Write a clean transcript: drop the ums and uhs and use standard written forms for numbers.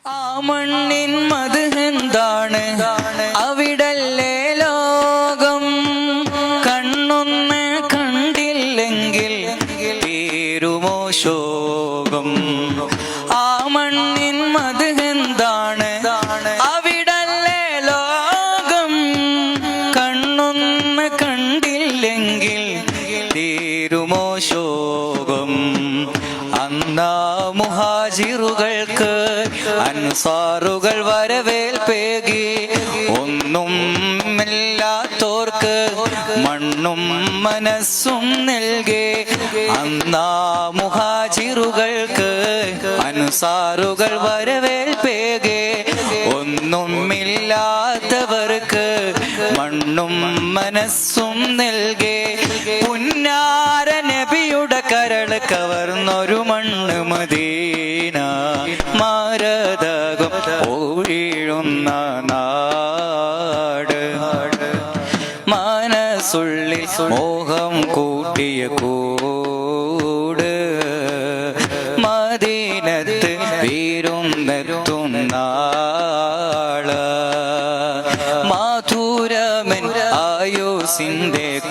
ആ മണ്ണിൻ മദ്ഹെന്താണ്, അവിടല്ലേ ലോകം. കണ്ണൊന്ന് കണ്ടില്ലെങ്കിൽ തീരുമോ ശോകം. ആ മണ്ണിൻ മദ്ഹെന്താണ്, അവിടല്ലേ ലോകം. കണ്ണൊന്ന് കണ്ടില്ലെങ്കിൽ തീരുമോ ശോകം. അന്നാ മുഹാജിറുകൾക്ക് അൻസാറുകൾ വരവേൽപ്പേകി. ഒന്നും ഇല്ലാത്തോർക്ക് മണ്ണും മനസ്സും നൽകി. അന്നാ മുഹാജിറുകൾക്ക് അൻസാറുകൾ വരവേൽപ്പേകി. ഒന്നും ഇല്ലാത്തവർക്ക് മണ്ണും മനസ്സും നൽകി. പുന്നാര നബിയുടെ കരൾ കവർന്നൊരു മണ്ണ് മദീന. മാരതകം ഒഴിയുന്ന നാട്. മനസ്സുള്ളിൽ മോഹം കൂട്ടിയ കൂട്. മദീനത്ത് വീരുന്നെത്തുന്ന നാള്. മാധുരമൻ ആയുസിന്റെ